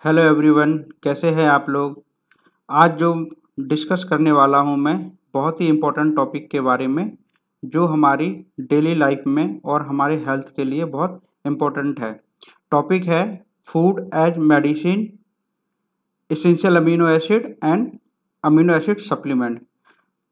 Hello everyone, कैसे हैं आप लोग। आज जो डिस्कस करने वाला हूं मैं बहुत ही इम्पोर्टेंट टॉपिक के बारे में जो हमारी डेली लाइफ में और हमारे हेल्थ के लिए बहुत इम्पोर्टेंट है। टॉपिक है food as medicine, essential amino acid and amino acid supplement.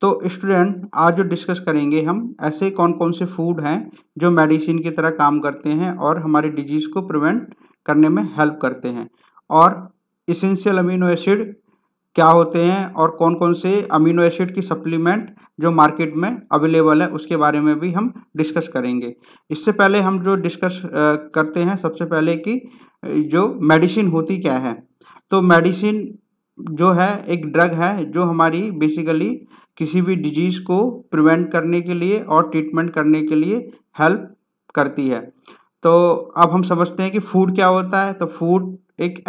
तो स्टूडेंट, आज जो डिस्कस करेंगे हम ऐसे कौन कौन से फूड हैं जो मेडिसिन की तरह काम करते हैं और हमारी डिजीज़ को प्रिवेंट करने में हेल्प करते हैं, और इसेंशियल अमीनो एसिड क्या होते हैं और कौन कौन से अमीनो एसिड की सप्लीमेंट जो मार्केट में अवेलेबल है उसके बारे में भी हम डिस्कस करेंगे। इससे पहले हम जो डिस्कस करते हैं सबसे पहले कि जो मेडिसिन होती क्या है। तो मेडिसिन जो है एक ड्रग है जो हमारी बेसिकली किसी भी डिजीज़ को प्रिवेंट करने के लिए और ट्रीटमेंट करने के लिए हेल्प करती है। तो अब हम समझते हैं कि फूड क्या होता है। तो फूड एक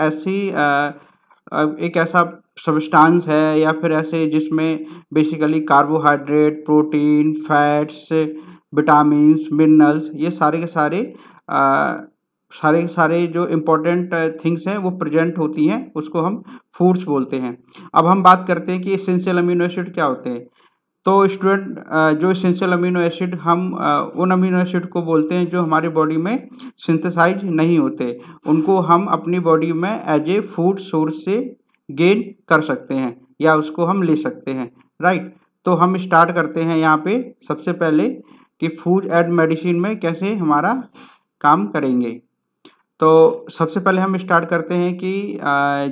ऐसा सब्सटेंस है या फिर ऐसे जिसमें basically carbohydrate, protein, fats, vitamins, minerals, ये सारे के सारे जो इम्पोर्टेंट थिंग्स हैं वो प्रेजेंट होती हैं, उसको हम फूड्स बोलते हैं। अब हम बात करते हैं कि एसेंशियल अमीनो एसिड क्या होते हैं। तो स्टूडेंट, जो एसेंशियल अमीनो एसिड हम उन अमीनो एसिड को बोलते हैं जो हमारी बॉडी में सिंथेसाइज नहीं होते, उनको हम अपनी बॉडी में एज ए फूड सोर्स से गेन कर सकते हैं या उसको हम ले सकते हैं, राइट। तो हम स्टार्ट करते हैं यहाँ पे सबसे पहले कि फूड एंड मेडिसिन में कैसे हमारा काम करेंगे। तो सबसे पहले हम स्टार्ट करते हैं कि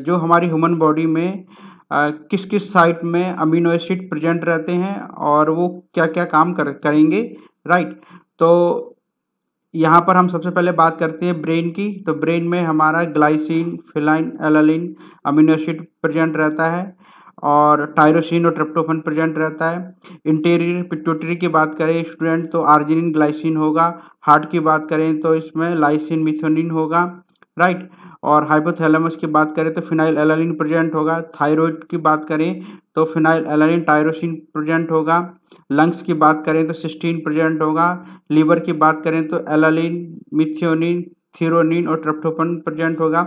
जो हमारी ह्यूमन बॉडी में किस किस साइट में अमीनो एसिड प्रेजेंट रहते हैं और वो क्या क्या काम करेंगे, राइट। तो यहाँ पर हम सबसे पहले बात करते हैं ब्रेन की। तो ब्रेन में हमारा glycine, phenyl alanine amino acid present रहता है और टायरोसिन और ट्रिप्टोफन प्रेजेंट रहता है। इंटीरियर पिट्यूटरी की बात करें स्टूडेंट तो आर्जिनिन ग्लाइसिन होगा। हार्ट की बात करें तो इसमें लाइसिन मिथ्योनिन होगा, राइट। और हाइपोथैलेमस की बात करें तो फिनाइल एलानिन प्रेजेंट होगा। थायराइड की बात करें तो फिनाइल एलानिन टायरोसिन प्रेजेंट होगा। लंग्स की बात करें तो सिस्टीन प्रेजेंट होगा। लीवर की बात करें तो एलानिन, मिथ्योनिन, थीरोनिन और ट्रिप्टोफन प्रेजेंट होगा।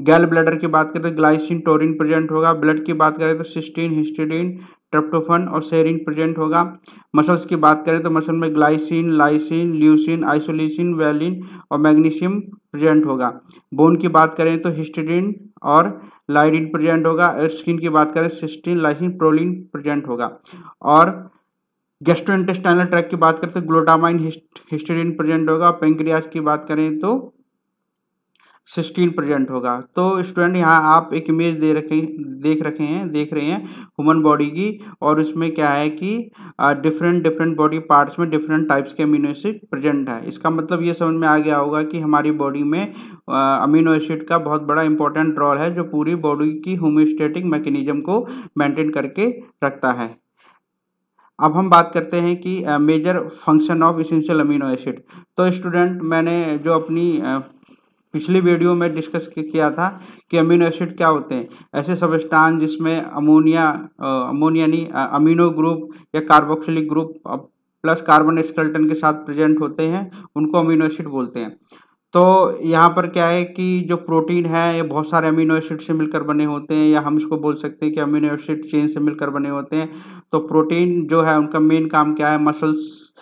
गैल ब्लैडर की बात करें तो ग्लाइसिन, टोरिन प्रेजेंट होगा। ब्लड की बात करें तो सिस्टीन, हिस्टिडीन, ट्रिप्टोफन और सेरिन प्रेजेंट होगा। मसल्स की बात करें तो मसल में ग्लाइसिन, लाइसिन, ल्यूसिन, आइसोलिसिन, वैलिन और मैग्नीशियम प्रेजेंट होगा। बोन की बात करें तो हिस्टिडीन और लाइडिन प्रेजेंट होगा। स्किन की बात करें सिस्टीन, लाइसिन, प्रोलिन प्रेजेंट होगा। और गैस्ट्रोइंटेस्टाइनल ट्रैक्ट की बात करें तो ग्लूटामाइन, हिस्टिडीन प्रेजेंट होगा। पेंक्रियाज की बात करें तो सिस्टीन प्रेजेंट होगा। तो स्टूडेंट, यहाँ आप एक इमेज देख रहे हैं ह्यूमन बॉडी की, और उसमें क्या है कि डिफरेंट बॉडी पार्ट्स में डिफरेंट टाइप्स के अमीनो एसिड प्रेजेंट है। इसका मतलब ये समझ में आ गया होगा कि हमारी बॉडी में अमीनो एसिड का बहुत बड़ा इंपॉर्टेंट रोल है जो पूरी बॉडी की होम्योस्टैटिक मैकेनिज्म को मेंटेन करके रखता है। अब हम बात करते हैं कि major function of essential amino acid. तो स्टूडेंट, मैंने जो अपनी पिछली वीडियो में डिस्कस किया था कि अमीनो एसिड क्या होते हैं। ऐसे सब्सटेंस जिसमें अमोनिया नहीं, अमीनो ग्रुप या carboxylic group plus carbon skeleton के साथ प्रेजेंट होते हैं, उनको अमीनो एसिड बोलते हैं। तो यहाँ पर क्या है कि जो प्रोटीन है ये बहुत सारे अमीनो एसिड से मिलकर बने होते हैं, या हम इसको बोल सकते हैं कि अमीनो एसिड चेन से मिलकर बने होते हैं। तो प्रोटीन जो है उनका मेन काम क्या है, मसल्स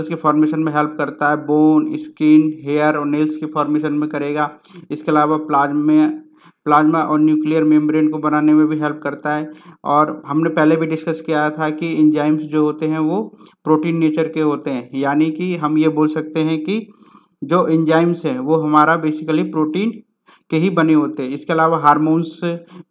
की फॉर्मेशन में हेल्प करता है। बोन, स्किन, हेयर और नेल्स की फॉर्मेशन में करेगा। इसके अलावा प्लाज्मा और न्यूक्लियर मेम्ब्रेन को बनाने में भी हेल्प करता है। और हमने पहले भी डिस्कस किया था कि एंजाइम्स जो होते हैं वो प्रोटीन नेचर के होते हैं, यानी कि हम ये बोल सकते हैं कि जो एंजाइम्स हैं वो हमारा बेसिकली प्रोटीन के ही बने होते हैं। इसके अलावा हार्मोन्स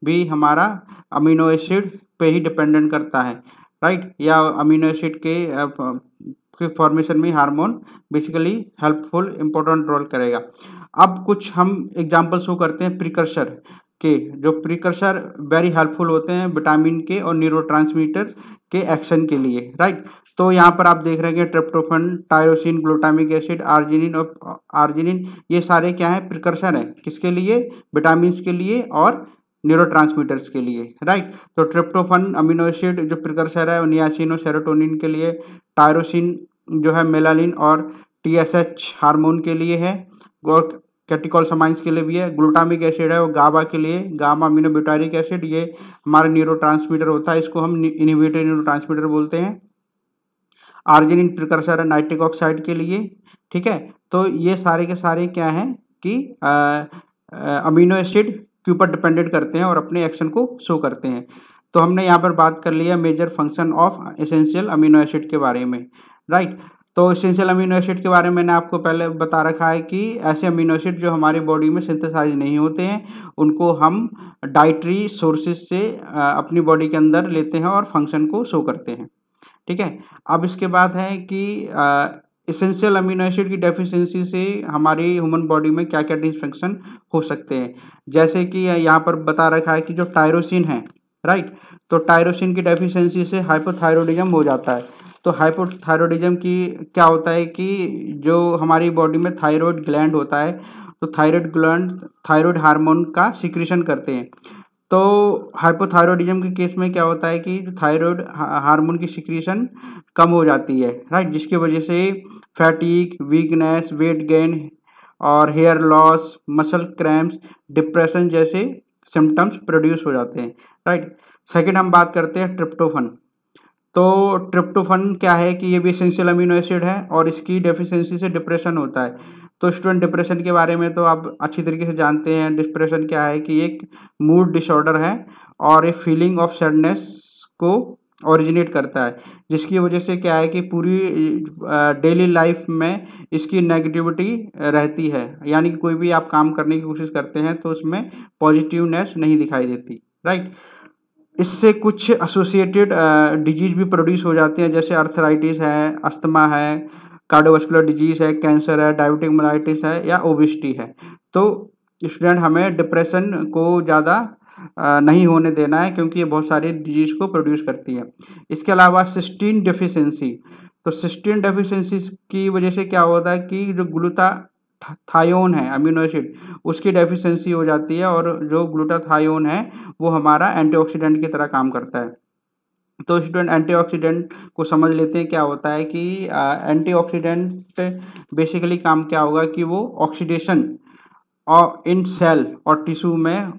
भी हमारा अमीनो एसिड पे ही डिपेंडेंट करता है, राइट। या अमीनो एसिड के फॉर्मेशन में hormone basically helpful important role करेगा। अब कुछ हम एग्जांपल शो करते हैं प्रिकर्सर के। जो प्रिकर्सर वेरी हेल्पफुल होते हैं विटामिन के और न्यूरोट्रांसमीटर के एक्शन के लिए, राइट। तो यहाँ पर आप देख रहे हैं कि tryptophan, tyrosine, glutamic acid, arginine, ये सारे क्या है, प्रिकर्सर हैं। किसके लिए? विटामिन के लिए और न्यूरोट्रांसमीटर्स के लिए, राइट। तो ट्रिप्टोफन अमीनो एसिड जो प्रिकर्सर है वो नियासिन और सेरोटोनिन के लिए। टायरोसिन जो है मेलानिन और टीएसएच हार्मोन के लिए है। और कैटिकोलसामाइंस के लिए भी है। ग्लूटामिक एसिड है वो गाबा के लिए, गामा अमीनोब्यूटारिक एसिड, ये हमारा न्यूरोट्रांसमीटर होता है, इसको हम इनहिबिटरी न्यूरोट्रांसमीटर बोलते हैं। आर्जिनिन प्रिकर्सर है नाइट्रिक ऑक्साइड के लिए, ठीक है। तो ये सारे के सारे क्या हैं कि अमीनो एसिड के ऊपर डिपेंडेंट करते हैं और अपने एक्शन को शो करते हैं। तो हमने यहाँ पर बात कर लिया major function of essential amino acid के बारे में, राइट। तो एसेंशियल अमीनो एसिड के बारे में मैंने आपको पहले बता रखा है कि ऐसे अमीनो एसिड जो हमारी बॉडी में सिंथेसाइज नहीं होते हैं, उनको हम डाइटरी सोर्सेज से अपनी बॉडी के अंदर लेते हैं और फंक्शन को शो करते हैं, ठीक है। अब इसके बाद है कि एसेंशियल अमीनो एसिड की डेफिशिएंसी से हमारी ह्यूमन बॉडी में क्या क्या डिसफंक्शन हो सकते हैं। जैसे कि यहाँ पर बता रखा है कि जो टायरोसिन है, राइट, तो टायरोसिन की डेफिशिएंसी से हाइपोथायरॉयडिज्म हो जाता है। तो हाइपोथायरॉयडिज्म की क्या होता है कि जो हमारी बॉडी में थायराइड ग्लैंड होता है, तो थायराइड ग्लैंड थायराइड हार्मोन का सिक्रीशन करते हैं। तो हाइपोथायरॉयडिज्म के केस में क्या होता है कि जो थायराइड हार्मोन की सिक्रीशन कम हो जाती है, राइट, जिसकी वजह से फैटीग, वीकनेस, वेट गेन और hair loss, muscle cramps, depression जैसे सिम्टम्स प्रोड्यूस हो जाते हैं, राइट। सेकंड हम बात करते हैं ट्रिप्टोफन। तो ट्रिप्टोफन क्या है कि ये भी एसेंशियल अमीनो एसिड है और इसकी डेफिशिएंसी से डिप्रेशन होता है। तो स्टूडेंट डिप्रेशन के बारे में तो आप अच्छी तरीके से जानते हैं, डिप्रेशन क्या है कि एक मूड डिसऑर्डर है और एक फीलिंग ऑफ सैडनेस को ओरिजिनेट करता है, जिसकी वजह से क्या है कि पूरी डेली लाइफ में इसकी नेगेटिविटी रहती है, यानी कि कोई भी आप काम करने की कोशिश करते हैं तो उसमें पॉजिटिवनेस नहीं दिखाई देती, राइट। इससे कुछ एसोसिएटेड डिजीज भी प्रोड्यूस हो जाती हैं, जैसे अर्थराइटिस है, अस्थमा है, कार्डियोवास्कुलर डिजीज है, कैंसर है, डायबिटिक मेलाइटिस है या ओबेसिटी है। तो स्टूडेंट हमें डिप्रेशन को ज़्यादा नहीं होने देना है, क्योंकि ये बहुत सारी डिजीज को प्रोड्यूस करती है। इसके अलावा सिस्टीन डेफिशिएंसी, तो सिस्टीन डेफिशिएंसी की वजह से क्या होता है कि जो ग्लूटाथायोन है अमीनो एसिड, उसकी डेफिशिएंसी हो जाती है और जो ग्लूटाथायोन है वो हमारा एंटीऑक्सीडेंट की तरह काम करता है। तो स्टूडेंट एंटीऑक्सीडेंट को समझ लेते हैं क्या होता है कि एंटीऑक्सीडेंट बेसिकली काम क्या होगा कि वो ऑक्सीडेशन और इन सेल और टिश्यू में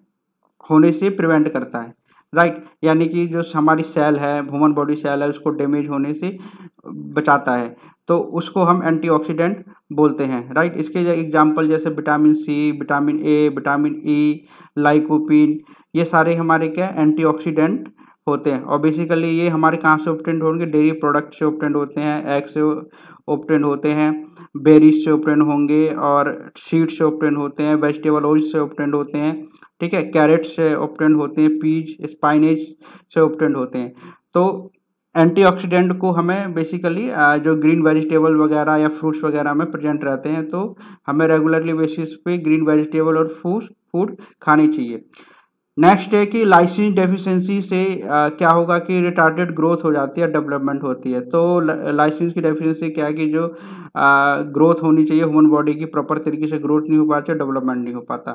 होने से प्रिवेंट करता है, राइट। यानी कि जो हमारी सेल है, ह्यूमन बॉडी सेल है, उसको डैमेज होने से बचाता है, तो उसको हम एंटीऑक्सीडेंट बोलते हैं, राइट। इसके एग्जांपल जैसे vitamin C, vitamin A, vitamin E, lycopene, ये सारे हमारे क्या एंटीऑक्सीडेंट होते हैं। और बेसिकली ये हमारे कहाँ से ऑब्टेन्ड होंगे, डेयरी प्रोडक्ट से ऑब्टेन्ड होते हैं, एग से ऑब्टेन्ड होते हैं, बेरीज से ऑब्टेन्ड होंगे और सीड से ऑब्टेन्ड होते हैं, वेजिटेबल ऑयल से ऑब्टेन्ड होते हैं, ठीक है, कैरेट से ऑब्टेन्ड होते हैं, पीज स्पाइनेज से ऑब्टेन्ड होते हैं। तो एंटीऑक्सीडेंट को हमें बेसिकली जो ग्रीन वेजिटेबल वगैरह या फ्रूट्स वगैरह में प्रेजेंट रहते हैं, तो हमें रेगुलरली बेसिस पे ग्रीन वेजिटेबल और फूड खानी चाहिए। नेक्स्ट है कि लाइसिन डेफिशिएंसी से क्या होगा कि रिटार्डेड ग्रोथ हो जाती है, डेवलपमेंट होती है। तो लाइसिन की डेफिशिएंसी क्या है कि जो ग्रोथ होनी चाहिए ह्यूमन बॉडी की, प्रॉपर तरीके से ग्रोथ नहीं हो पाती, डेवलपमेंट नहीं हो पाता।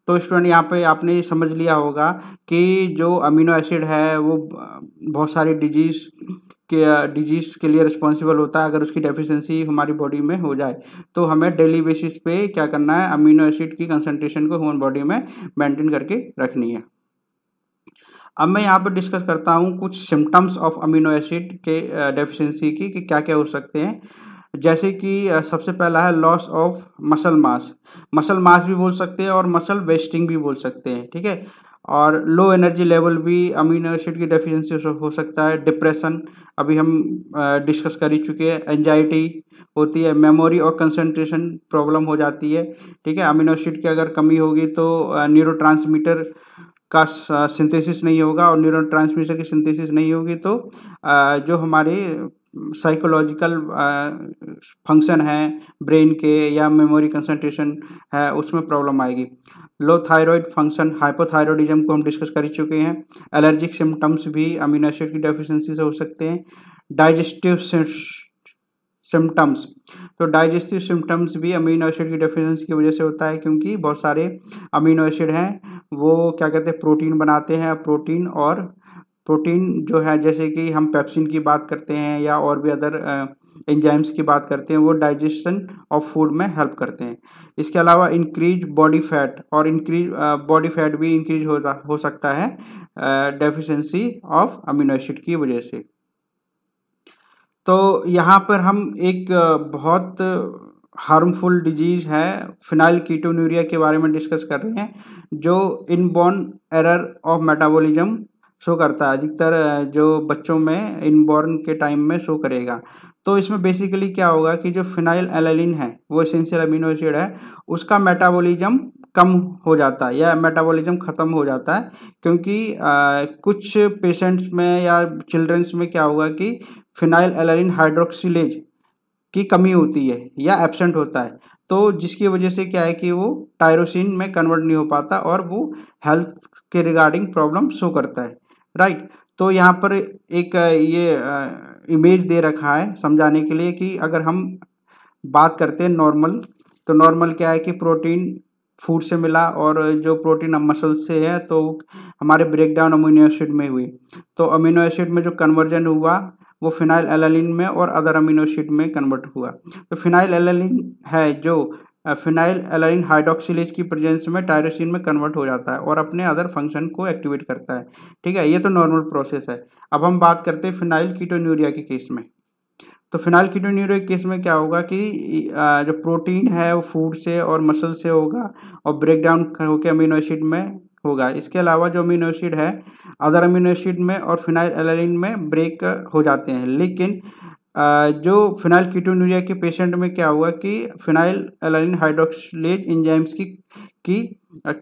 तो स्टूडेंट यहाँ पे आपने ये समझ लिया होगा कि जो अमीनो एसिड है वो बहुत सारी डिजीज के लिए रिस्पॉन्सिबल होता है। अगर उसकी डेफिशिएंसी हमारी बॉडी में हो जाए तो हमें डेली बेसिस पे क्या करना है, अमीनो एसिड की कंसंट्रेशन को ह्यूमन बॉडी में मेंटेन करके रखनी है। अब मैं यहाँ पर डिस्कस करता हूँ कुछ सिम्टम्स ऑफ अमीनो एसिड के डेफिशिएंसी की कि क्या क्या हो सकते हैं। जैसे कि सबसे पहला है लॉस ऑफ मसल मास भी बोल सकते हैं और मसल वेस्टिंग भी बोल सकते हैं, ठीक है। और लो एनर्जी लेवल भी अमीनो एसिड की डेफिशिएंसी हो सकता है। डिप्रेशन अभी हम डिस्कस कर ही चुके हैं। एंजाइटी होती है, मेमोरी और कंसंट्रेशन प्रॉब्लम हो जाती है, ठीक है। अमीनो एसिड की अगर कमी होगी तो न्यूरोट्रांसमीटर का सिंथेसिस नहीं होगा, और न्यूरोट्रांसमीटर की सिंथेसिस नहीं होगी तो जो हमारे साइकोलॉजिकल फंक्शन है ब्रेन के या मेमोरी कंसंट्रेशन है उसमें प्रॉब्लम आएगी। लो थायराइड फंक्शन, हाइपोथायरॉयडिज्म को हम डिस्कस कर ही चुके हैं। एलर्जिक सिम्टम्स भी अमीनो एसिड की डेफिशिएंसी से हो सकते हैं। डाइजेस्टिव सिम्टम्स, तो डाइजेस्टिव सिम्टम्स भी अमीनो एसिड की डेफिशिएंसी की वजह से होता है, क्योंकि बहुत सारे अमीनो एसिड हैं वो क्या कहते हैं प्रोटीन बनाते हैं। प्रोटीन जो है, जैसे कि हम पेप्सिन की बात करते हैं या और भी अदर एंजाइम्स की बात करते हैं वो डाइजेशन ऑफ फूड में हेल्प करते हैं। इसके अलावा इंक्रीज बॉडी फैट, और इंक्रीज बॉडी फैट भी इंक्रीज हो सकता है डेफिशिएंसी ऑफ अमीनो एसिड की वजह से। तो यहाँ पर हम एक बहुत हार्मफुल डिजीज है फिनाइलकीटोन्यूरिया के बारे में डिस्कस कर रहे हैं, जो inborn error of metabolism show करता है। अधिकतर जो बच्चों में इनबॉर्न के टाइम में शो करेगा। तो इसमें बेसिकली क्या होगा कि जो फिनाइल एलानिन है वो एसेंशियल अमीनो एसिड है, उसका मेटाबॉलिज्म कम हो जाता है या मेटाबॉलिज्म खत्म हो जाता है, क्योंकि कुछ पेशेंट्स में या चिल्ड्रंस में क्या होगा कि फिनाइल एलानिन हाइड्रोक्सिलेज की कमी होती है या एब्सेंट होता है, तो जिसकी वजह से क्या है कि वो टायरोसिन में कन्वर्ट नहीं हो पाता और वो हेल्थ के रिगार्डिंग प्रॉब्लम शो करता है, राइट। तो यहाँ पर एक ये इमेज दे रखा है समझाने के लिए कि अगर हम बात करते हैं नॉर्मल, तो नॉर्मल क्या है कि प्रोटीन फूड से मिला और जो प्रोटीन मसल से है तो हमारे ब्रेकडाउन अमीनो एसिड में हुई, तो अमीनो एसिड में जो कन्वर्जन हुआ वो फिनाइल एलानिन में और अदर अमीनो एसिड में कन्वर्ट हुआ। तो फिनाइल एलानिन है जो फिनाइल एलानिन हाइड्रोक्सिलेज की प्रेजेंस में टायरोसिन में कन्वर्ट हो जाता है और अपने अदर फंक्शन को एक्टिवेट करता है, ठीक है। ये तो नॉर्मल प्रोसेस है। अब हम बात करते हैं फिनाइल कीटोन्यूरिया के केस में। तो फिनाइलकीटोन्यूरिया के केस में क्या होगा कि जो प्रोटीन है वो फूड से और मसल से होगा और ब्रेक डाउन होकर अमीनो एसिड में होगा। इसके अलावा जो अमीनो एसिड है अदर अमीनो एसिड में और फिनाइल एलानिन में ब्रेक हो जाते हैं, लेकिन जो फिनाइलकीटोन्यूरिया के पेशेंट में क्या होगा कि फिनाइल एलानिन हाइड्रोक्सिलेज एंजाइम्स की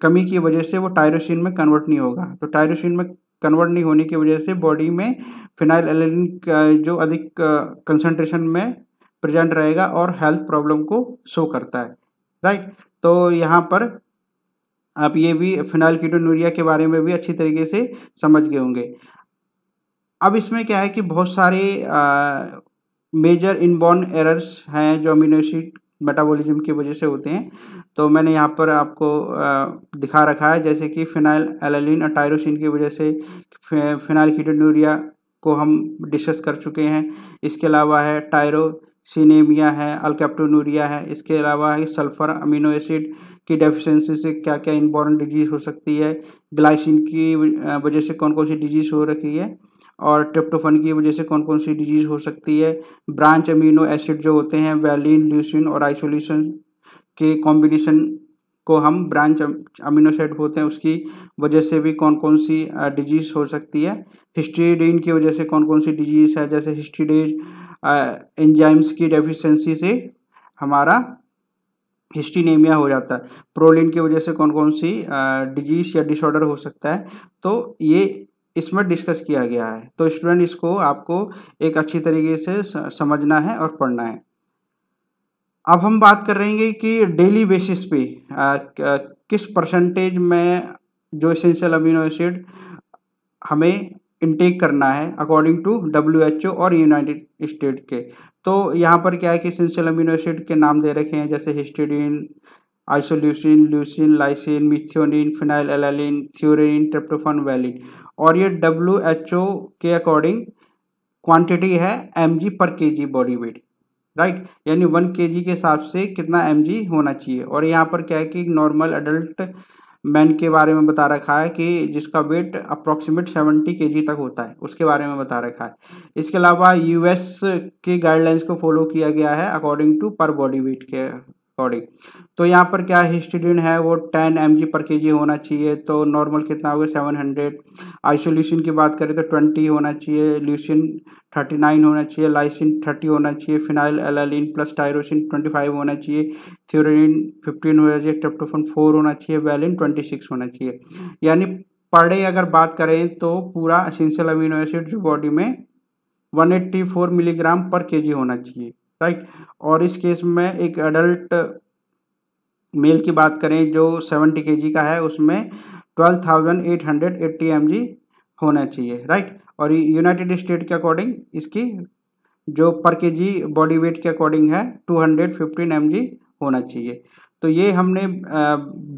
कमी की वजह से वो टायरोसिन में कन्वर्ट नहीं होगा। तो टायरोसिन में कन्वर्ट नहीं होने की वजह से बॉडी में फिनाइल एलानिन का जो अधिक कंसंट्रेशन में प्रेजेंट रहेगा और हेल्थ प्रॉब्लम को शो करता है, राइट। तो यहाँ पर आप ये भी फिनाइलकीटोन्यूरिया के बारे में भी अच्छी तरीके से समझ गए होंगे। अब इसमें क्या है कि बहुत सारे मेजर इनबॉर्न एरर्स हैं जो अमीनो एसिड मेटाबॉलिज्म की वजह से होते हैं। तो मैंने यहाँ पर आपको दिखा रखा है, जैसे कि फिनाइल एलानिन और टायरोसिन की वजह से फिनाइलकीटोन्यूरिया को हम डिस्कस कर चुके हैं। इसके अलावा है टायरोसिनेमिया है, अल्केप्टोन्यूरिया है। इसके अलावा है सल्फर अमीनो एसिड की डेफिशिएंसी से क्या क्या इनबॉर्न डिजीज हो सकती है, ग्लाइसिन की वजह से कौन कौन सी डिजीज हो रखी है, और ट्रिप्टोफन की वजह से कौन कौन सी डिजीज हो सकती है। ब्रांच अमीनो एसिड जो होते हैं वैलिन, ल्यूसिन और आइसोल्यूसिन के कॉम्बिनेशन को हम ब्रांच अमीनो एसिड होते हैं, उसकी वजह से भी कौन कौन सी डिजीज हो सकती है। हिस्टीडीन की वजह से कौन कौन सी डिजीज है, जैसे हिस्टीडेज एंजाइम्स की डेफिशिएंसी से हमारा हिस्टीनेमिया हो जाता है। प्रोलिन की वजह से कौन कौन सी डिजीज या डिसऑर्डर हो सकता है, तो ये इसमें डिस्कस किया गया है। तो स्टूडेंट इसको आपको एक अच्छी तरीके से समझना है और पढ़ना है। अब हम बात कर रहे हैं कि डेली बेसिस पे किस परसेंटेज में जो एसेंशियल अमीनो एसिड हमें इनटेक करना है अकॉर्डिंग टू WHO और यूनाइटेड स्टेट के। तो यहाँ पर क्या है कि एसेंशियल अमीनो एसिड के नाम दे रखे हैं, जैसे histidine, isoleucine, leucine, lysine, methionine, phenylalanine, threonine, tryptophan, valine. और ये WHO के अकॉर्डिंग क्वांटिटी है mg पर kg बॉडी वेट, राइट। यानी 1 kg के हिसाब से कितना mg होना चाहिए। और यहाँ पर क्या है कि नॉर्मल अडल्ट मैन के बारे में बता रखा है कि जिसका वेट अप्रॉक्सीमेट 70 kg तक होता है, उसके बारे में बता रखा है। इसके अलावा US के गाइडलाइंस को फॉलो किया गया है अकॉर्डिंग टू पर बॉडी वेट के अकॉर्डिंग। तो यहाँ पर क्या हिस्टीडीन है वो 10 mg पर kg होना चाहिए, तो नॉर्मल कितना होगा 700। आइसोल्यूसिन की बात करें तो 20 होना चाहिए, ल्यूसिन 39 होना चाहिए, लाइसिन 30 होना चाहिए, फिनाइल एलानिन प्लस टायरोसिन 25 होना चाहिए, थ्योरेनिन 15 होना चाहिए, ट्रिप्टोफन 4 होना चाहिए, वैलिन 26 होना चाहिए। यानी पर डे अगर बात करें तो पूरा एसेंशियल अमीनो एसिड जो बॉडी में 184 मिलीग्राम पर kg होना चाहिए, राइट। और इस केस में एक एडल्ट मेल की बात करें जो 70 kg का है, उसमें 12,880 mg होना चाहिए, राइट। और यूनाइटेड स्टेट के अकॉर्डिंग इसकी जो पर kg बॉडी वेट के अकॉर्डिंग है 215 mg होना चाहिए। तो ये हमने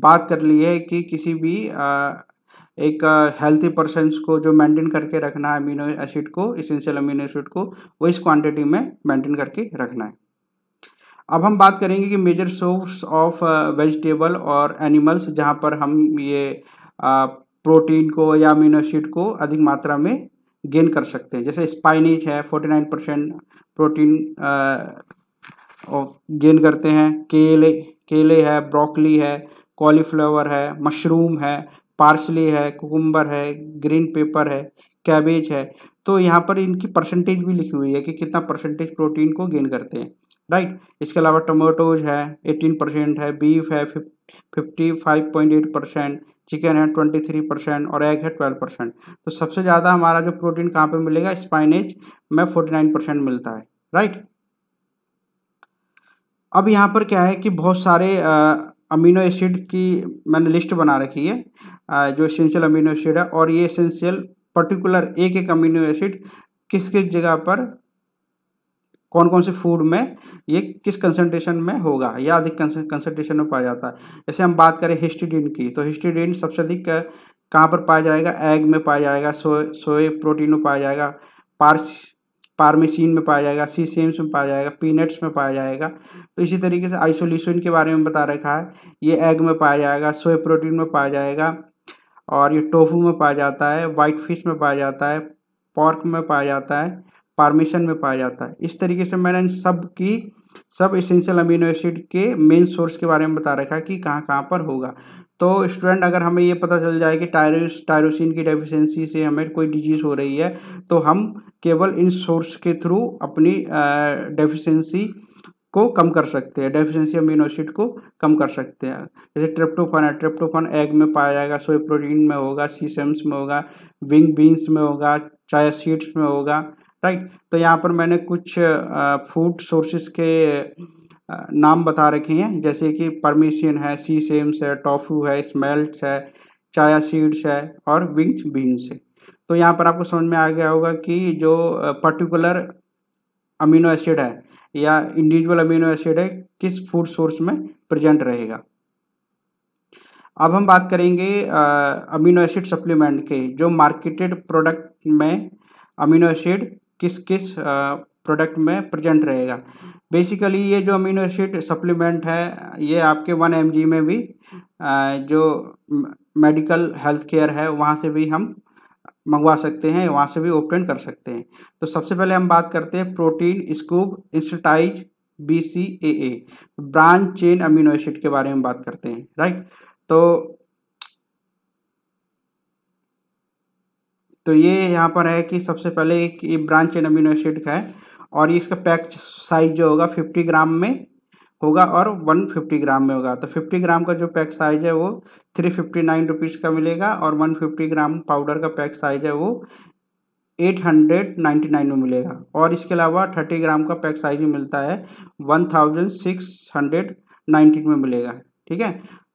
बात कर ली है कि किसी भी एक हेल्थी पर्सन्स को जो मेंटेन करके रखना है अमीनो एसिड को, एसेंशियल अमीनो एसिड को, वो इस क्वांटिटी में मेंटेन करके रखना है। अब हम बात करेंगे कि मेजर सोर्स ऑफ वेजिटेबल और एनिमल्स जहाँ पर हम ये प्रोटीन को या अमीनो एसिड को अधिक मात्रा में गेन कर सकते हैं। जैसे स्पाइनिच है 49% प्रोटीन गेन करते हैं, केले है, ब्रोकली है, कॉलीफ्लावर है, मशरूम है, पार्सली है, कुकुम्बर है, ग्रीन पेपर है, कैबेज है। तो यहाँ पर इनकी परसेंटेज भी लिखी हुई है कि कितना परसेंटेज प्रोटीन को गेन करते हैं, राइट। इसके अलावा टमाटोज है 18% है, बीफ है 55.8%, चिकन है 23% और एग है 12%। तो सबसे ज़्यादा हमारा जो प्रोटीन कहाँ पे मिलेगा, स्पाइनेज में 49% मिलता है, राइट। अब यहाँ पर क्या है कि बहुत सारे अमीनो एसिड की मैंने लिस्ट बना रखी है, जो एसेंशियल अमीनो एसिड है, और ये एसेंशियल पर्टिकुलर एक एक अमीनो एसिड किस किस जगह पर कौन कौन से फूड में ये किस कंसंट्रेशन में होगा या अधिक कंसंट्रेशन में पाया जाता है। जैसे हम बात करें हिस्टिडीन की, तो हिस्टिडीन सबसे अधिक कहाँ पर पाया जाएगा, एग में पाया जाएगा, सोए प्रोटीन में पाया जाएगा, पार्मेसीन में पाया जाएगा, सीसेम्स में पाया जाएगा, पीनट्स में पाया जाएगा। तो इसी तरीके से आइसोल्यूसिन के बारे में बता रखा है, ये एग में पाया जाएगा, सोए प्रोटीन में पाया जाएगा, और ये टोफू में पाया जाता है, वाइट फिश में पाया जाता है, पॉर्क में पाया जाता है, पार्मेसन में पाया जाता है। इस तरीके से मैंने इन सब एसेंशियल अमीनो एसिड के मेन सोर्स के बारे में बता रखा है कि कहाँ कहाँ पर होगा। तो स्टूडेंट, अगर हमें ये पता चल जाए कि टायरोसिन की डेफिशिएंसी से हमें कोई डिजीज हो रही है, तो हम केवल इन सोर्स के थ्रू अपनी डेफिशिएंसी को कम कर सकते हैं, डेफिशिएंसी अमीनो एसिड को कम कर सकते हैं। जैसे ट्रिप्टोफान है, ट्रिप्टोफान एग में पाया जाएगा, सोया प्रोटीन में होगा, सीसेम्स में होगा, विंग बीन्स में होगा, चाया सीड्स में होगा, राइट। तो यहाँ पर मैंने कुछ फूड सोर्सेज के नाम बता रखे हैं, जैसे कि परमेसियन है, सीसेम्स है, टोफू है, स्मेल्ट्स है, चाया सीड्स है और विंग्स बीन्स है। तो यहाँ पर आपको समझ में आ गया होगा कि जो पर्टिकुलर अमीनो एसिड है या इंडिविजुअल अमीनो एसिड है किस फूड सोर्स में प्रेजेंट रहेगा। अब हम बात करेंगे अमीनो एसिड सप्लीमेंट के, जो मार्केटेड प्रोडक्ट में अमीनो एसिड किस किस प्रोडक्ट में प्रेजेंट रहेगा। बेसिकली ये जो अमीनो एसिड सप्लीमेंट है ये आपके 1 mg में भी जो मेडिकल हेल्थ केयर है वहाँ से भी हम मंगवा सकते हैं, वहाँ से भी ऑब्टेन कर सकते हैं। तो सबसे पहले हम बात करते हैं प्रोटीन स्कूप इंस्टाइज BCAA, branch chain amino acid के बारे में बात करते हैं, राइट। तो ये यहाँ पर है कि सबसे पहले ये ब्रांच चेन अमीनो एसिड का है, और इसका पैक साइज जो होगा 50 ग्राम में होगा और 150 ग्राम में होगा। तो 50 ग्राम का जो पैक साइज है वो 359 रुपीज़ का मिलेगा, और 150 ग्राम पाउडर का पैक साइज है वो 899 में मिलेगा। और इसके अलावा 30 ग्राम का पैक साइज में मिलता है 1619 में मिलेगा, ठीक है।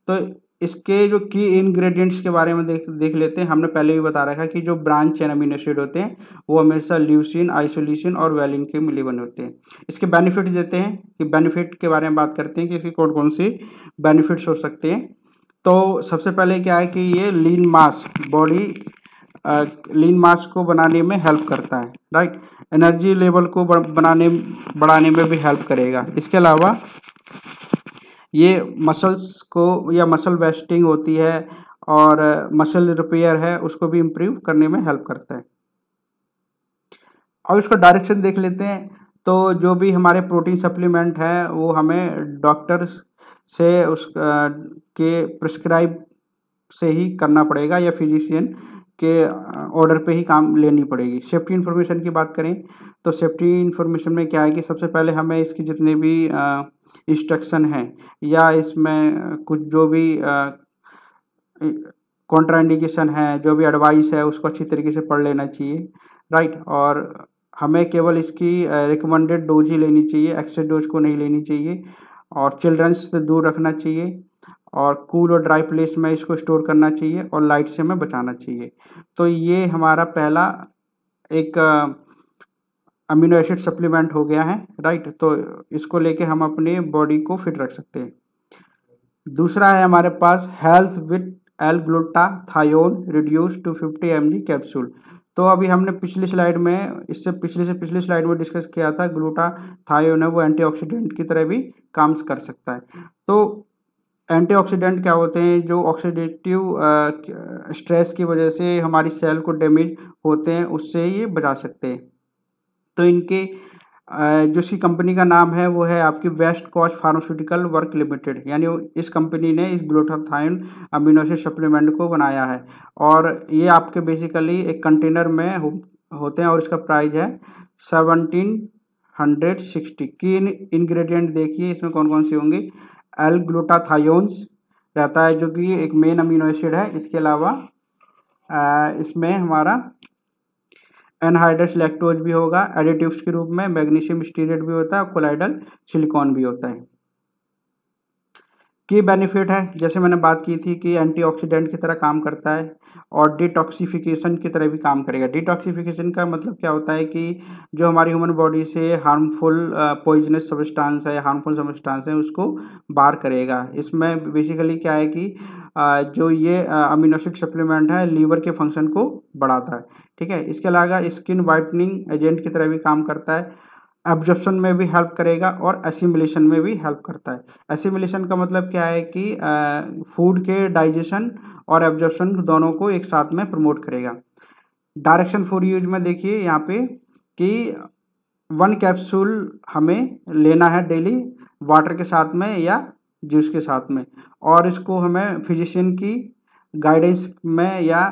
तो इसके जो की इंग्रेडिएंट्स के बारे में देख लेते हैं। हमने पहले भी बता रखा है कि जो ब्रांच चेन अमीनो एसिड होते हैं वो हमेशा ल्यूसीन, आइसोल्यूसिन और वैलिन के मिले बने होते हैं। इसके बेनिफिट देते हैं कि बेनिफिट के बारे में बात करते हैं कि इसके कौन कौन से बेनिफिट्स हो सकते हैं। तो सबसे पहले क्या है कि ये लीन मास को बनाने में हेल्प करता है, राइट। एनर्जी लेवल को बढ़ाने में भी हेल्प करेगा। इसके अलावा ये मसल्स को या मसल वेस्टिंग होती है और मसल रिपेयर है उसको भी इम्प्रूव करने में हेल्प करता है। अब इसका डायरेक्शन देख लेते हैं। तो जो भी हमारे प्रोटीन सप्लीमेंट है वो हमें डॉक्टर से के प्रिस्क्राइब से ही करना पड़ेगा या फिजिशियन के ऑर्डर पे ही काम लेनी पड़ेगी। सेफ्टी इन्फॉर्मेशन की बात करें तो सेफ्टी इन्फॉर्मेशन में क्या है कि सबसे पहले हमें इसकी जितने भी इंस्ट्रक्शन हैं या इसमें कुछ जो भी कॉन्ट्राइंडिकेशन है, जो भी एडवाइस है उसको अच्छी तरीके से पढ़ लेना चाहिए, राइट। और हमें केवल इसकी रिकमेंडेड डोज ही लेनी चाहिए, एक्सेस डोज को नहीं लेनी चाहिए, और चिल्ड्रंस से दूर रखना चाहिए, और कूल और ड्राई प्लेस में इसको स्टोर करना चाहिए, और लाइट से हमें बचाना चाहिए। तो ये हमारा पहला एक अमीनो एसिड सप्लीमेंट हो गया है, राइट। तो इसको लेके हम अपने बॉडी को फिट रख सकते हैं। दूसरा है हमारे पास HealthVit L-glutathione reduced to 50 mg capsule. तो अभी हमने पिछली स्लाइड में इससे पिछली स्लाइड में डिस्कस किया था, ग्लूटाथायोन है वो एंटीऑक्सीडेंट की तरह भी काम कर सकता है। तो एंटीऑक्सीडेंट क्या होते हैं, जो ऑक्सीडेटिव स्ट्रेस की वजह से हमारी सेल को डैमेज होते हैं उससे ये बचा सकते हैं। तो इनके जो सी कंपनी का नाम है वो है आपकी West Coast Pharmaceutical Work Limited, यानी इस कंपनी ने इस ग्लूटाथायोन अमीनो एसिड सप्लीमेंट को बनाया है। और ये आपके बेसिकली एक कंटेनर में होते हैं और इसका प्राइस है 1760। की इंग्रेडिएंट देखिए इसमें कौन कौन से होंगे। एल ग्लूटाथायोन्स रहता है जो कि एक मेन अमीनो एसिड है। इसके अलावा इसमें हमारा एनहाइड्रस लैक्टोज भी होगा एडिटिव्स के रूप में, मैग्नीशियम स्टीरेट भी होता है, कोलाइडल सिलिकॉन भी होता है। की बेनिफिट है, जैसे मैंने बात की थी कि एंटीऑक्सीडेंट की तरह काम करता है और डिटॉक्सिफिकेशन की तरह भी काम करेगा। डिटॉक्सिफिकेशन का मतलब क्या होता है कि जो हमारी ह्यूमन बॉडी से हार्मफुल पॉइजनस सब्सटेंस है, हार्मफुल सब्सटेंस है, उसको बाहर करेगा। इसमें बेसिकली क्या है कि जो ये अमीनो एसिड सप्लीमेंट है लीवर के फंक्शन को बढ़ाता है। ठीक है, इसके अलावा स्किन वाइटनिंग एजेंट की तरह भी काम करता है, एब्जॉर्प्शन में भी हेल्प करेगा और एसिमिलेशन में भी हेल्प करता है। एसिमिलेशन का मतलब क्या है कि फूड के डाइजेशन और एब्जॉर्प्शन दोनों को एक साथ में प्रमोट करेगा। डायरेक्शन फॉर यूज में देखिए यहाँ पे कि 1 कैप्सूल हमें लेना है डेली वाटर के साथ में या जूस के साथ में, और इसको हमें फिजिशियन की गाइडेंस में या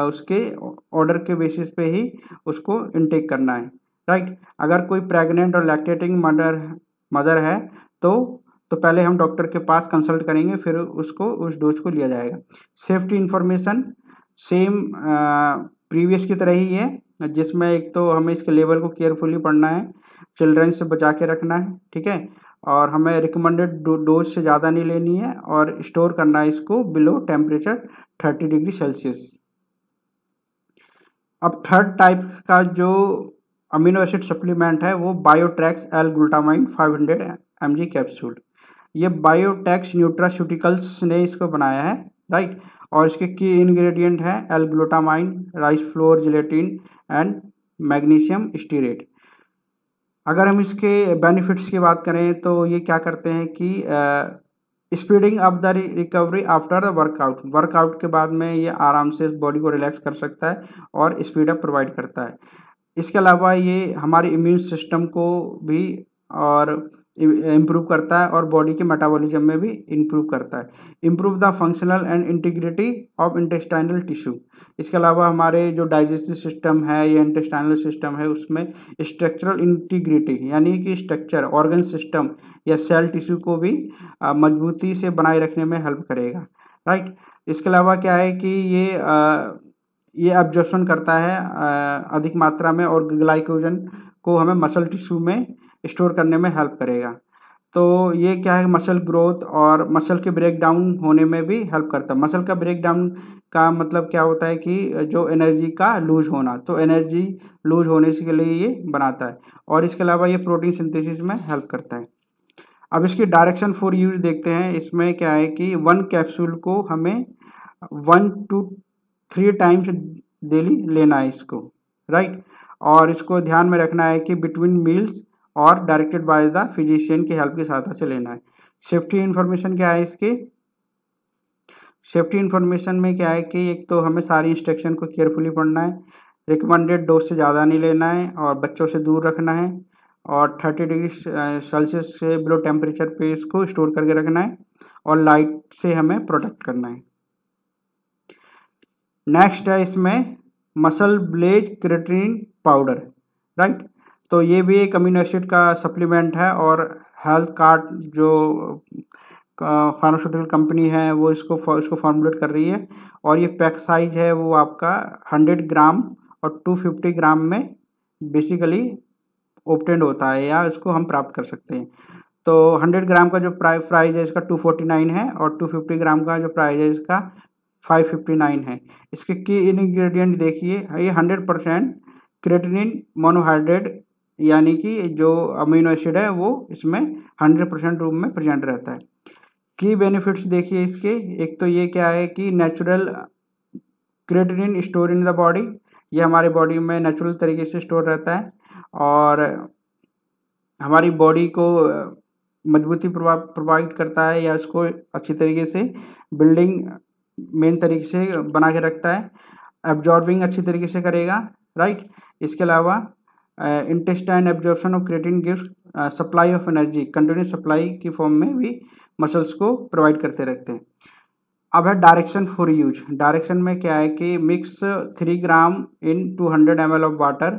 उसके ऑर्डर के बेसिस पे ही उसको इनटेक करना है। राइट, अगर कोई प्रेग्नेंट और लैक्टेटिंग मदर है तो पहले हम डॉक्टर के पास कंसल्ट करेंगे, फिर उसको उस डोज को लिया जाएगा। सेफ्टी इंफॉर्मेशन सेम प्रीवियस की तरह ही है, जिसमें एक तो हमें इसके लेवल को केयरफुली पढ़ना है, चिल्ड्रन से बचा के रखना है। ठीक है, और हमें रिकमेंडेड डोज से ज़्यादा नहीं लेनी है और स्टोर करना है इसको बिलो टेम्परेचर 30 डिग्री सेल्सियस। अब थर्ड टाइप का जो अमीनो एसिड सप्लीमेंट है वो बायोट्रैक्स एल ग्लूटामाइन 500 mg कैप्सूल। ये बायोटेक्स न्यूट्रास्यूटिकल्स ने इसको बनाया है। राइट, और इसके की इंग्रेडिएंट है L glutamine, rice flour, gelatin and magnesium stearate. अगर हम इसके बेनिफिट्स की बात करें तो ये क्या करते हैं कि speeding up the recovery after the workout के बाद में ये आराम से बॉडी को रिलैक्स कर सकता है और स्पीड अप प्रोवाइड करता है। इसके अलावा ये हमारे इम्यून सिस्टम को भी और इम्प्रूव करता है और बॉडी के मेटाबॉलिज्म में भी इम्प्रूव करता है। Improve the functional and integrity of intestinal tissue. इसके अलावा हमारे जो डाइजेस्टिव सिस्टम है या इंटेस्टाइनल सिस्टम है उसमें स्ट्रक्चरल इंटीग्रिटी यानी कि स्ट्रक्चर, ऑर्गन सिस्टम या सेल टिश्यू को भी मजबूती से बनाए रखने में हेल्प करेगा। राइट, इसके अलावा क्या है कि ये एब्जॉर्प्शन करता है अधिक मात्रा में और ग्लाइकोजन को हमें मसल टिश्यू में स्टोर करने में हेल्प करेगा। तो ये क्या है, मसल ग्रोथ और मसल के ब्रेक डाउन होने में भी हेल्प करता है। मसल का ब्रेक डाउन का मतलब क्या होता है कि जो एनर्जी का लूज होना, तो एनर्जी लूज होने के लिए ये बनाता है और इसके अलावा ये प्रोटीन सिंथेसिस में हेल्प करता है। अब इसकी डायरेक्शन फॉर यूज देखते हैं। इसमें क्या है कि 1 कैप्सूल को हमें 1 to 3 टाइम्स डेली लेना है इसको। राइट, और इसको ध्यान में रखना है कि बिटवीन मील्स और डायरेक्टेड बाय द फिजिशियन की हेल्प की सहायता से लेना है। सेफ्टी इन्फॉर्मेशन क्या है इसकी? सेफ्टी इन्फॉर्मेशन में क्या है कि एक तो हमें सारी इंस्ट्रक्शन को केयरफुली पढ़ना है, रिकमेंडेड डोज से ज़्यादा नहीं लेना है और बच्चों से दूर रखना है और 30 डिग्री सेल्सियस से बिलो टेम्परेचर पे इसको स्टोर करके रखना है और लाइट से हमें प्रोटेक्ट करना है। नेक्स्ट है इसमें Muscle Blaze creatinine powder. Right, तो ये भी एक अमीनो एसिड का सप्लीमेंट है और हेल्थ कार्ड जो फार्मास्यूटिकल कंपनी है वो इसको फॉर्मुलेट कर रही है और ये पैक साइज है वो आपका 100 ग्राम और 250 ग्राम में बेसिकली ऑब्टेंड होता है या इसको हम प्राप्त कर सकते हैं। तो 100 ग्राम का जो प्राइस है इसका 249 है और 250 ग्राम का जो प्राइस है इसका 559 है। इसके की इंग्रेडिएंट देखिए, ये 100% क्रेटिनिन मोनोहाइड्रेट यानी कि जो अमीनो एसिड है वो इसमें 100% रूप में प्रेजेंट रहता है। की बेनिफिट्स देखिए इसके। एक तो ये क्या है कि natural creatinine store in the body, ये हमारे बॉडी में नेचुरल तरीके से स्टोर रहता है और हमारी बॉडी को मजबूती प्रोवाइड करता है या उसको अच्छी तरीके से बिल्डिंग मेन तरीके से बना के रखता है। एब्जॉर्बिंग अच्छी तरीके से करेगा, राइट। इसके अलावा intestine absorption of creatine gives supply of energy, continuous supply की फॉर्म में भी मसल्स को प्रोवाइड करते रहते हैं। अब है डायरेक्शन फॉर यूज। डायरेक्शन में क्या है कि mix 3 gram in 200 ml of water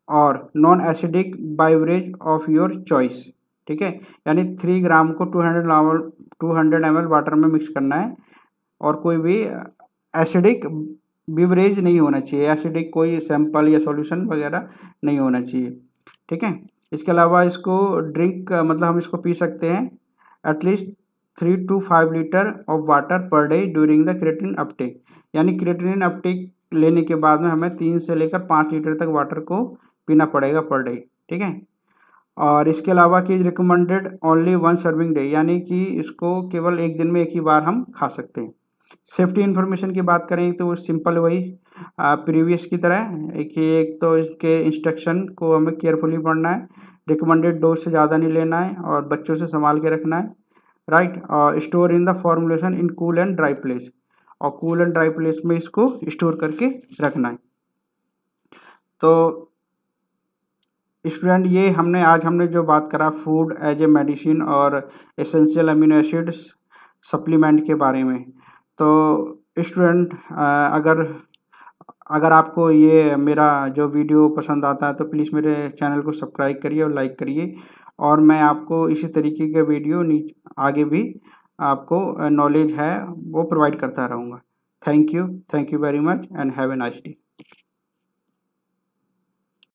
और non acidic beverage of your choice, ठीक है। यानी 3 ग्राम को 200 ml वाटर में मिक्स करना है और कोई भी एसिडिक बिवरेज नहीं होना चाहिए, एसिडिक कोई सैंपल या सॉल्यूशन वगैरह नहीं होना चाहिए, ठीक है। इसके अलावा इसको ड्रिंक मतलब हम इसको पी सकते हैं at least 3 to 5 litre of water per day during the creatinine Uptake, यानी क्रिएटिनिन अपटेक लेने के बाद में हमें 3 से लेकर 5 लीटर तक वाटर को पीना पड़ेगा पर डे, ठीक है। और इसके अलावा कि रिकमेंडेड ओनली 1 सर्विंग डे, यानी कि इसको केवल एक दिन में एक ही बार हम खा सकते हैं। सेफ्टी इन्फॉर्मेशन की बात करें तो सिंपल वही प्रीवियस की तरह एक तो इसके इंस्ट्रक्शन को हमें केयरफुली पढ़ना है, रिकमेंडेड डोज से ज़्यादा नहीं लेना है और बच्चों से संभाल के रखना है, राइट। और store in the formulation in cool and dry place, और कूल एंड ड्राई प्लेस में इसको स्टोर करके रखना है। तो स्टूडेंट ये आज हमने जो बात करा फूड एज ए मेडिसिन और एसेंशियल अमीनो एसिड्स सप्लीमेंट के बारे में। तो स्टूडेंट अगर आपको ये मेरा जो वीडियो पसंद आता है तो प्लीज़ मेरे चैनल को सब्सक्राइब करिए और लाइक करिए, और मैं आपको इसी तरीके के वीडियो आगे भी आपको नॉलेज है वो प्रोवाइड करता रहूँगा। Thank you very much and have a nice day.